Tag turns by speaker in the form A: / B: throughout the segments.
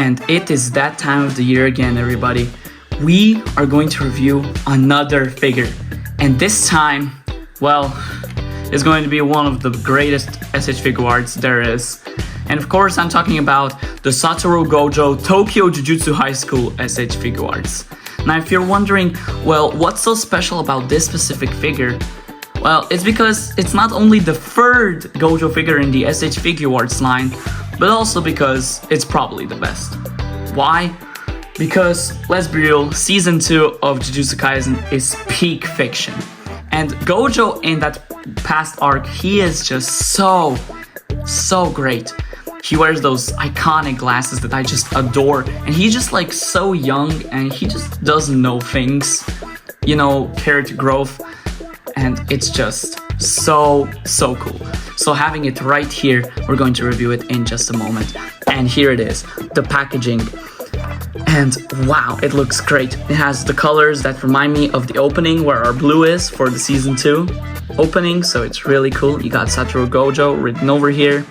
A: And it is that time of the year again, everybody. We are going to review another figure. And this time, well, it's going to be one of the greatest SH Figuarts there is. And of course, I'm talking about the Satoru Gojo Tokyo Jujutsu High School SH Figuarts. Now, if you're wondering, well, what's so special about this specific figure? Well, it's because it's not only the third Gojo figure in the SH Figuarts line, but also because it's probably the best. Why? Because, let's be real, Season 2 of Jujutsu Kaisen is peak fiction. And Gojo in that past arc, he is just so great. He wears those iconic glasses that I just adore, and he's just like so young, and he just doesn't know things, you know, character growth, and it's just so cool. So having it right here, we're going to review it in just a moment. And here it is, the packaging. And wow, it looks great. It has the colors that remind me of the opening where our blue is for the Season 2 opening, so it's really cool. You got Satoru Gojo written over here.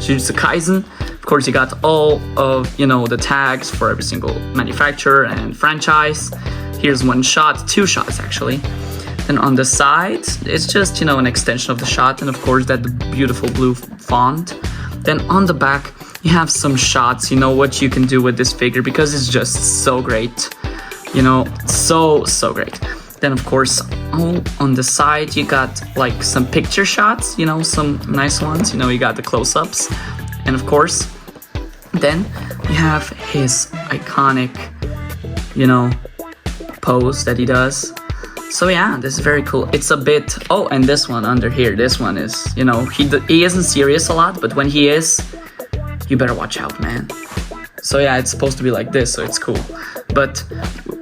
A: Jujutsu Kaisen. Of course, you got all of, you know, the tags for every single manufacturer and franchise. Here's one shot, two shots actually. Then on the side, it's just, you know, an extension of the shot, and of course that beautiful blue font. Then on the back, you have some shots, you know, what you can do with this figure because it's just so great. You know, so great. Then of course, on the side, you got like some picture shots, you know, some nice ones. You know, you got the close-ups. And of course, then you have his iconic, you know, pose that he does. So yeah, this is very cool. It's a bit, oh, and this one under here, this one is, you know, he isn't serious a lot, but when he is, you better watch out, man. So yeah, it's supposed to be like this, so it's cool. But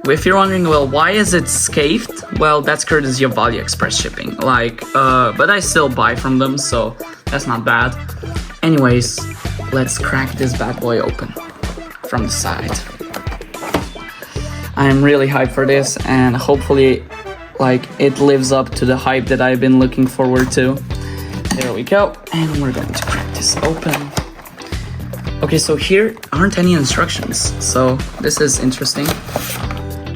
A: if you're wondering, well, why is it scathed? Well, that's courtesy of AliExpress shipping. Like, but I still buy from them, so that's not bad. Anyways, let's crack this bad boy open from the side. I'm really hyped for this, and hopefully, like, it lives up to the hype that I've been looking forward to. There we go, and we're going to crack this open. Okay, so here aren't any instructions, so this is interesting.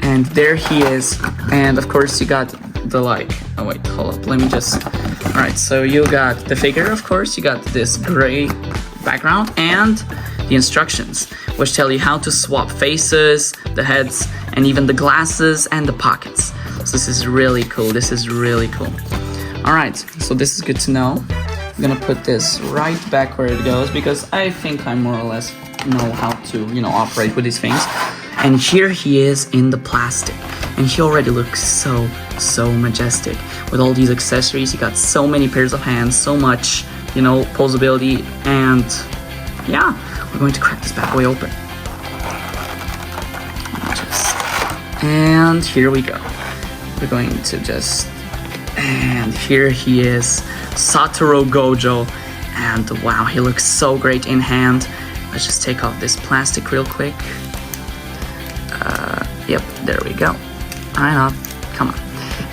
A: And there he is, and of course you got the like, oh wait, hold up, let me just, alright, so you got the figure, of course, you got this gray background, and the instructions, which tell you how to swap faces, the heads, and even the glasses and the pockets. So this is really cool, Alright, so this is good to know. I'm gonna put this right back where it goes because I think I more or less know how to, you know, operate with these things. And here he is in the plastic, and he already looks so majestic with all these accessories. He got so many pairs of hands, so much, you know, posability, and yeah, we're going to crack this bad boy open. And here we go. We're going to just, and here he is, Satoru Gojo, and wow, he looks so great in hand. Let's just take off this plastic real quick. Yep, there we go. Alright, up, come on.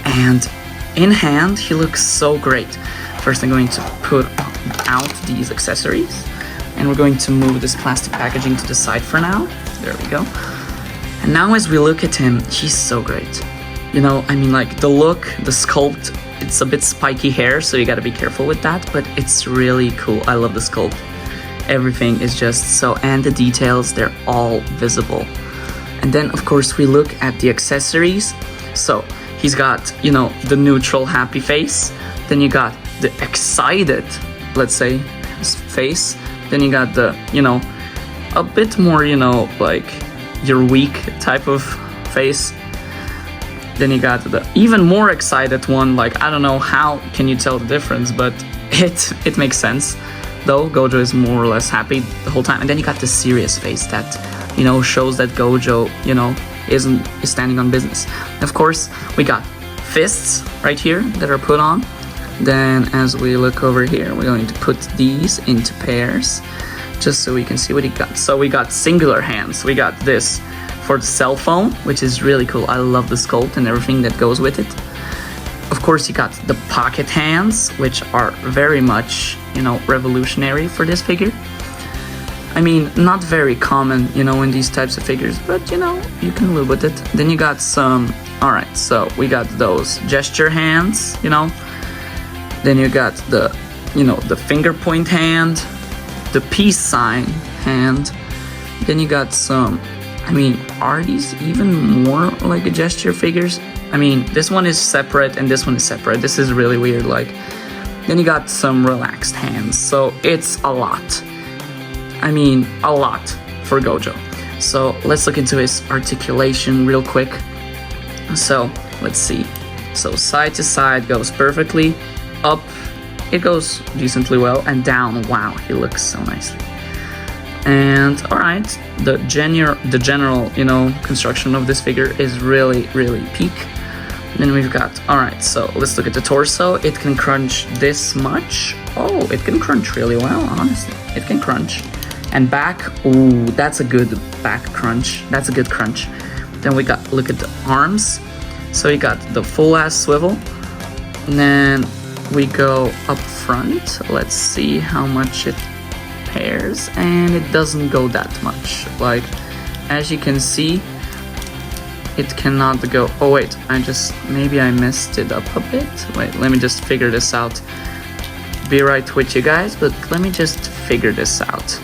A: And in hand, he looks so great. First, I'm going to put out these accessories, and we're going to move this plastic packaging to the side for now. There we go. And now as we look at him, he's so great. You know, I mean, like, the look, the sculpt, it's a bit spiky hair, so you gotta be careful with that, but it's really cool. I love the sculpt. Everything is just so, and the details, they're all visible. And then, of course, we look at the accessories. So, he's got, you know, the neutral happy face. Then you got the excited, let's say, face. Then you got the, you know, a bit more, you know, like, you're weak type of face. Then you got the even more excited one, like, I don't know how can you tell the difference, but it makes sense. Though Gojo is more or less happy the whole time. And then you got the serious face that, you know, shows that Gojo, you know, is standing on business. Of course, we got fists right here that are put on. Then as we look over here, we're going to put these into pairs just so we can see what he got. So we got singular hands. We got this for the cell phone, which is really cool. I love the sculpt and everything that goes with it. Of course, you got the pocket hands, which are very much, you know, revolutionary for this figure. I mean, not very common, you know, in these types of figures, but you know, you can live with it. Then you got some, alright, so we got those gesture hands, you know. Then you got the, you know, the finger point hand, the peace sign hand. Then you got some, I mean, are these even more like a gesture figures? I mean, this one is separate and this one is separate. This is really weird, like. Then you got some relaxed hands, so it's a lot. I mean, a lot for Gojo. So let's look into his articulation real quick. So let's see. So side to side goes perfectly. Up, it goes decently well, and down, wow, he looks so nicely. And all right, the general, you know, construction of this figure is really, really peak. Then we've got, all right, so let's look at the torso. It can crunch this much. Oh, it can crunch really well, honestly. It can crunch. And back, ooh, that's a good back crunch. That's a good crunch. Then we got, look at the arms. So you got the full ass swivel. And then we go up front. Let's see how much it pairs. And it doesn't go that much. Like, as you can see, it cannot go. Oh wait, maybe I messed it up a bit. Wait, let me just figure this out. Be right with you guys, but let me just figure this out.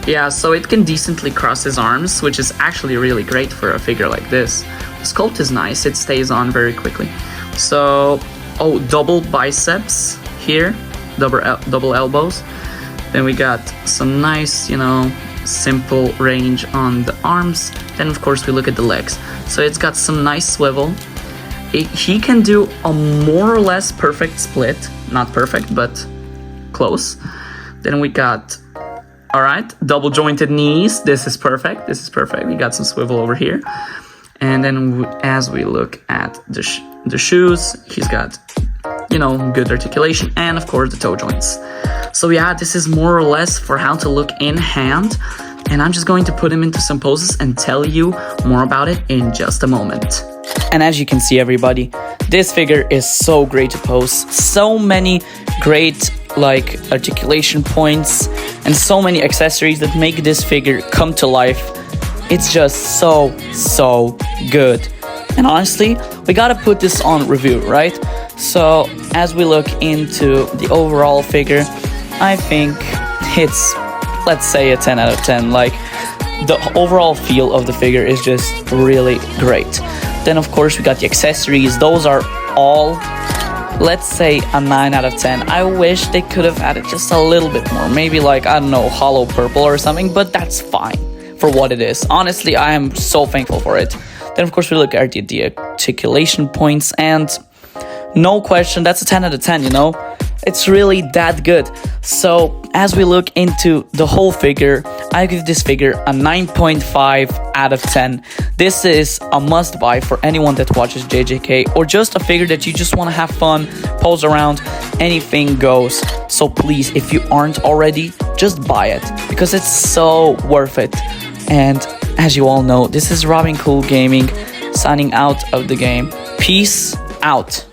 A: Yeah, so it can decently cross his arms, which is actually really great for a figure like this. The sculpt is nice, it stays on very quickly. So, oh, double biceps here, double elbows. Then we got some nice, you know, simple range on the arms. Then of course we look at the legs. So it's got some nice swivel. He can do a more or less perfect split. Not perfect, but close. Then we got, all right, double jointed knees. This is perfect. This is perfect. We got some swivel over here. And then as we look at the shoes, he's got, you know, good articulation, and of course the toe joints. So yeah, this is more or less for how to look in hand. And I'm just going to put him into some poses and tell you more about it in just a moment. And as you can see, everybody, this figure is so great to pose. So many great, like, articulation points and so many accessories that make this figure come to life. It's just so good. And honestly, we gotta put this on review, right? So as we look into the overall figure, I think it's, let's say, a 10 out of 10. Like, the overall feel of the figure is just really great. Then of course we got the accessories. Those are all, let's say, a 9 out of 10. I wish they could have added just a little bit more. Maybe like, I don't know, hollow purple or something, but that's fine for what it is. Honestly, I am so thankful for it. Then of course we look at the articulation points, and no question, that's a 10 out of 10, you know? It's really that good. So as we look into the whole figure, I give this figure a 9.5 out of 10. This is a must buy for anyone that watches JJK, or just a figure that you just want to have fun, pose around, anything goes. So please, if you aren't already, just buy it, because it's so worth it. And as you all know, this is Robin Cool Gaming signing out of the game. Peace out.